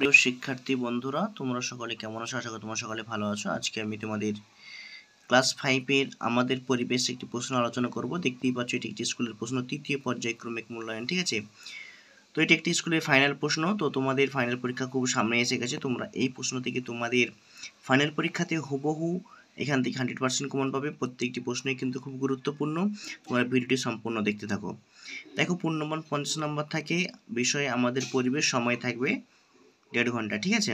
প্রিয় শিক্ষার্থী বন্ধুরা, তোমরা সকলে কেমন আছো? আশা করি তোমরা সকলে ভালো আছো। আজকে আমি তোমাদের ক্লাস 5-এর আমাদের পরিবেশ একটি প্রশ্ন আলোচনা করব। দেখতেই পাচ্ছ এটি একটি স্কুলের প্রশ্ন, তৃতীয় পর্যায়ক্রমিক মূল্যায়ন, ঠিক আছে? তো এটি একটি স্কুলের ফাইনাল প্রশ্ন। তো তোমাদের ফাইনাল পরীক্ষা খুব সামনে এসে গেছে। তোমরা এই প্রশ্ন থেকে তোমাদের ফাইনাল পরীক্ষাতে হুবহু এখান থেকে 100% কমন পাবে। প্রত্যেকটি প্রশ্নই কিন্তু খুব গুরুত্বপূর্ণ। তোমরা ভিডিওটি সম্পূর্ণ দেখতে থাকো। দেখো, পূর্ণমান 50 নম্বর থাকে। বিষয়ে আমাদের পরিবেশ, সময় থাকবে 1.5 ঘন্টা, ঠিক আছে?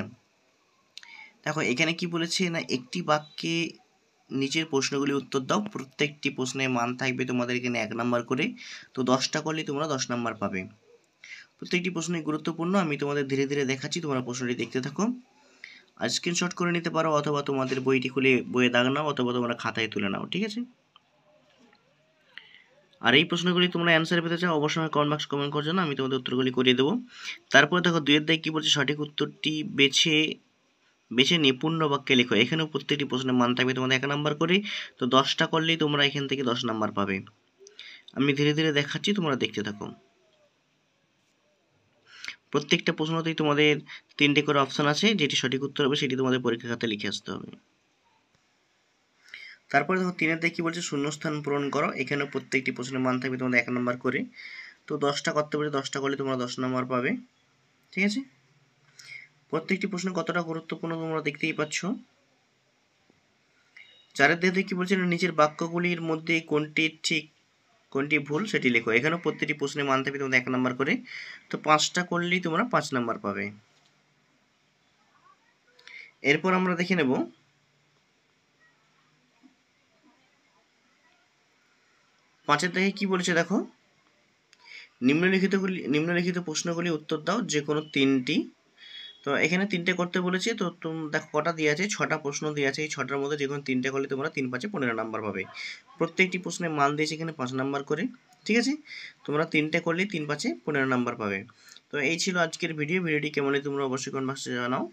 দেখো এখানে কি বলেছে না, একটি বাক্যে নিচের প্রশ্নগুলি উত্তর দাও। প্রত্যেকটি প্রশ্নের মান থাকবে তোমাদের এখানে 1 নাম্বার করে। তো 10টা করলে তোমরা 10 নাম্বার পাবে। প্রত্যেকটি প্রশ্নই গুরুত্বপূর্ণ। আমি তোমাদের ধীরে ধীরে দেখাচ্ছি, তোমরা প্রশ্নটি দেখতে থাকো। আর স্ক্রিনশট করে নিতে পারো, অথবা তোমাদের বইটি খুলে বইয়ে দাগ নাও, অথবা তোমরা খাতায় তুলে নাও, ঠিক আছে? আর এই প্রশ্নগুলি তোমরা অ্যান্সার পেতে চাও, অবশ্যই কমেন্ট বক্স কমেন্ট করছো না, আমি তোমাদের উত্তরগুলি করিয়ে দেবো। তারপর দেখো 2-এর দায় কি বলছে, সঠিক উত্তরটি বেছে নিয়ে পূর্ণ বাক্যে লেখো। এখানেও প্রত্যেকটি প্রশ্নের মান থাকবে তোমাদের 1 নাম্বার করে। তো 10টা করলেই তোমরা এখান থেকে 10 নাম্বার পাবে। আমি ধীরে ধীরে দেখাচ্ছি, তোমরা দেখতে থাকো। প্রত্যেকটা প্রশ্নতেই তোমাদের 3টে করে অপশন আছে, যেটি সঠিক উত্তর হবে সেটি তোমাদের পরীক্ষা খাতায় লিখে আসতে হবে। তারপরে দেখো 3-এর দায় কি বলছে, শূন্যস্থান পূরণ করো। এখানেও প্রত্যেকটি প্রশ্নের মান থাকবে তোমাদের 1 নাম্বার করে। তো 10টা করতে বলছে, 10টা করলে তোমরা 10 নাম্বার পাবে, ঠিক আছে? প্রত্যেকটি প্রশ্ন কতটা গুরুত্বপূর্ণ তোমরা দেখতেই পাচ্ছ। 4-এর দায় কি বলছে, নিচের বাক্যগুলির মধ্যে কোনটি ঠিক কোনটি ভুল সেটি লেখো। এখানেও প্রত্যেকটি প্রশ্নের মান থাকবে তোমাদের 1 নাম্বার করে। তো 5টা করলেই তোমরা 5 নাম্বার পাবে। এরপর আমরা দেখে নেব 5-এর দাগে কি বলেছে। দেখো, নিম্নলিখিত প্রশ্নগুলি উত্তর দাও, যে কোনো 3টি। তো এখানে 3টে করতে বলেছে। তো দেখো কটা দিয়ে আছে, 6টা প্রশ্ন দিয়ে আছে। এই 6টার মধ্যে যে কোনো 3টে করলে তোমরা 3×5 15 নাম্বার পাবে। প্রত্যেকটি প্রশ্নের মান দিয়েছে এখানে 5 নাম্বার করে, ঠিক আছে? তোমরা 3টে করলেই 3×5 15 নাম্বার পাবে। তো এই ছিল আজকের ভিডিওটি কেমন হয় তোমরা অবশ্যই কমেন্ট বক্সে জানাও।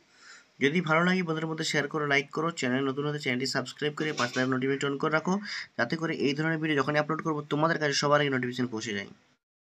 যদি ভালো লাগে বন্ধুদের মধ্যে শেয়ার করো, লাইক করো। চ্যানেল নতুন হলে চ্যানেলটি সাবস্ক্রাইব করে পাশে নোটিফিকেশন অন করে রাখো, যাতে করে এই ধরনের ভিডিও যখনই আপলোড করবো তোমাদের কাছে সবার আগে নোটিফিকেশন পৌঁছে যায়।